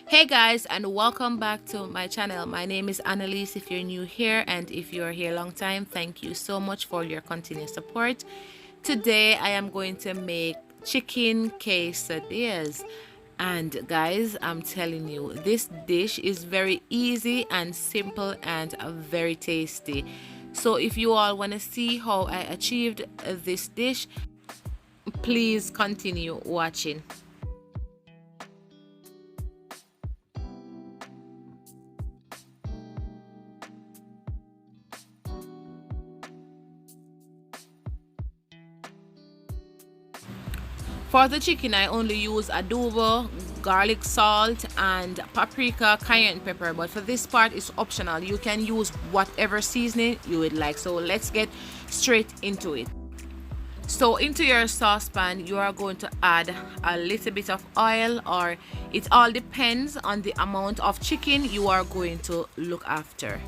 Hey guys, and welcome back to my channel. My name is Annalise if you're new here, and if you're here a long time, thank you so much for your continued support. Today I am going to make chicken quesadillas, and guys, I'm telling you, this dish is very easy and simple and very tasty. So if you all want to see how I achieved this dish, please continue watching. For the chicken, I only use adobo, garlic salt, and paprika, cayenne pepper. But for this part, it's optional. You can use whatever seasoning you would like. So let's get straight into it. So into your saucepan, you are going to add a little bit of oil, or it all depends on the amount of chicken you are going to look after.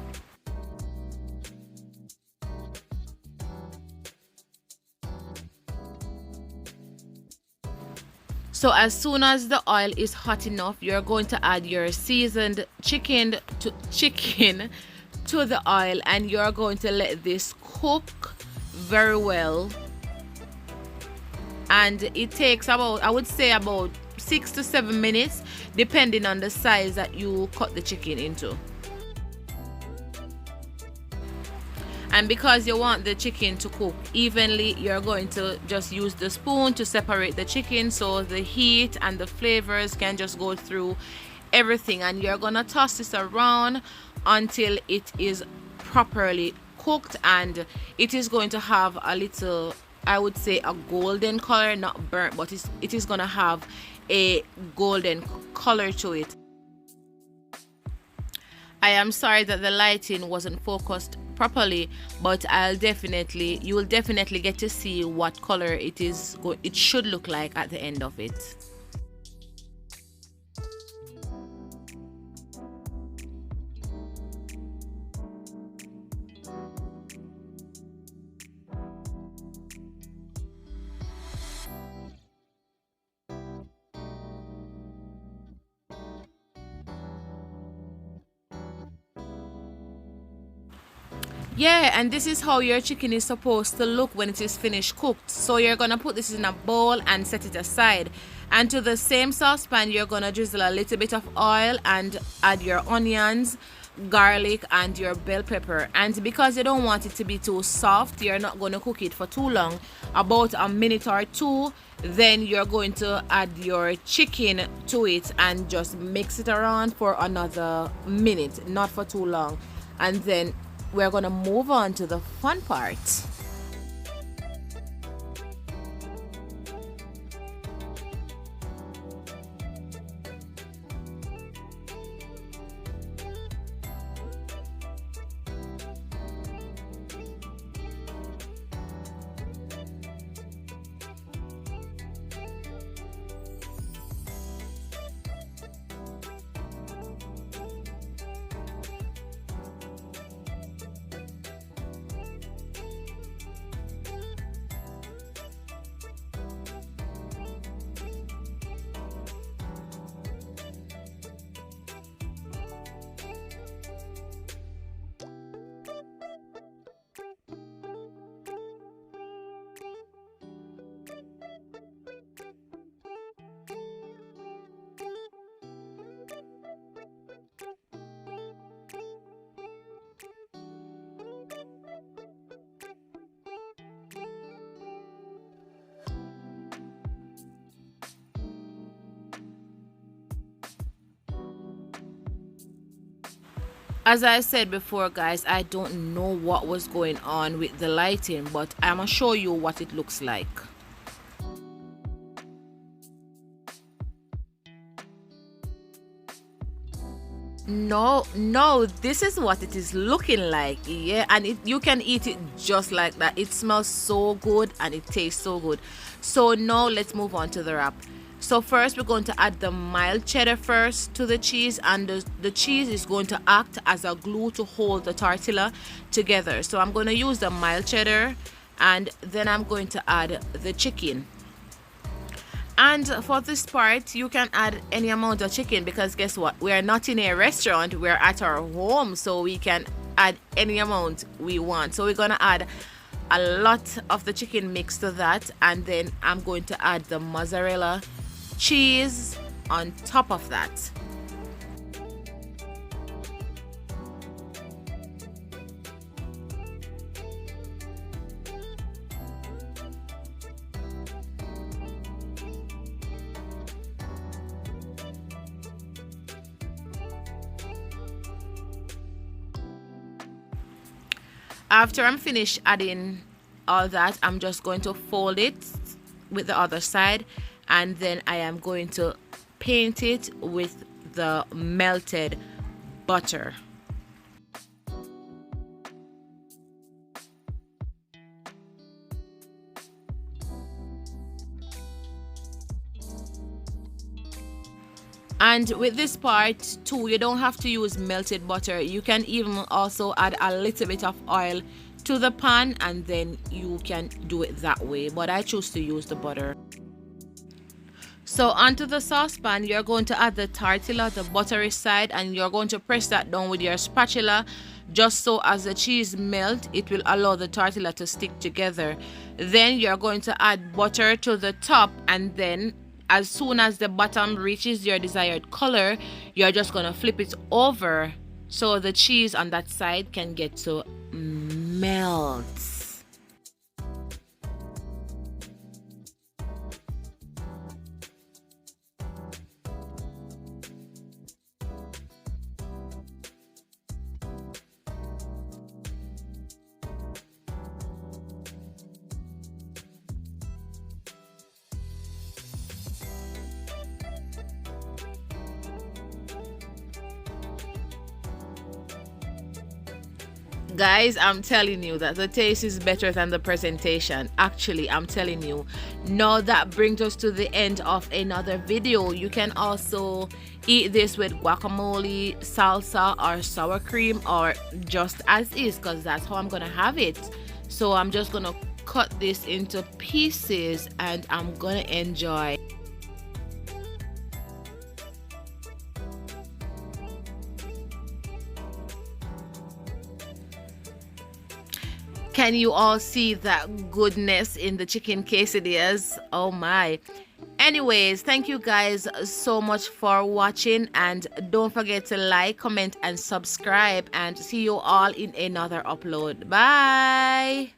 So as soon as the oil is hot enough, you're going to add your seasoned chicken to the oil, and you're going to let this cook very well. And it takes about, I would say, about 6 to 7 minutes, depending on the size that you cut the chicken into. And because you want the chicken to cook evenly, you're going to just use the spoon to separate the chicken so the heat and the flavors can just go through everything. And you're gonna toss this around until it is properly cooked, and it is going to have a little, I would say, a golden color, not burnt, but it is gonna have a golden color to it. I am sorry that the lighting wasn't focused properly, but you will definitely get to see what color it should look like at the end of it. Yeah, and this is how your chicken is supposed to look when it is finished cooked. So you're gonna put this in a bowl and set it aside. And to the same saucepan, you're gonna drizzle a little bit of oil and add your onions, garlic, and your bell pepper. And because you don't want it to be too soft, you're not gonna cook it for too long, about a minute or two. Then you're going to add your chicken to it and just mix it around for another minute, not for too long. And then we're gonna move on to the fun part. As I said before, guys, I don't know what was going on with the lighting, but I'm gonna show you what it looks like. No, this is what it is looking like. Yeah, and you can eat it just like that. It smells so good and it tastes so good. So now let's move on to the wrap. So first we're going to add the mild cheddar first to the cheese, and the cheese is going to act as a glue to hold the tortilla together. So I'm going to use the mild cheddar, and then I'm going to add the chicken. And for this part, you can add any amount of chicken because guess what? We are not in a restaurant, we're at our home, so we can add any amount we want. So we're gonna add a lot of the chicken mix to that, and then I'm going to add the mozzarella cheese on top of that. After I'm finished adding all that, I'm just going to fold it with the other side, and then I am going to paint it with the melted butter. And with this part too, you don't have to use melted butter. You can even also add a little bit of oil to the pan, and then you can do it that way, but I choose to use the butter. So onto the saucepan, you're going to add the tortilla, the buttery side, and you're going to press that down with your spatula, just so as the cheese melt, it will allow the tortilla to stick together. Then you're going to add butter to the top, and then as soon as the bottom reaches your desired color, you're just going to flip it over so the cheese on that side can get to melt. Guys, I'm telling you that the taste is better than the presentation. Actually, I'm telling you. Now that brings us to the end of another video. You can also eat this with guacamole, salsa, or sour cream, or just as is, because that's how I'm gonna have it. So I'm just gonna cut this into pieces and I'm gonna enjoy. Can you all see that goodness in the chicken quesadillas? Oh my. Anyways, thank you guys so much for watching, and don't forget to like, comment, and subscribe, and see you all in another upload. Bye.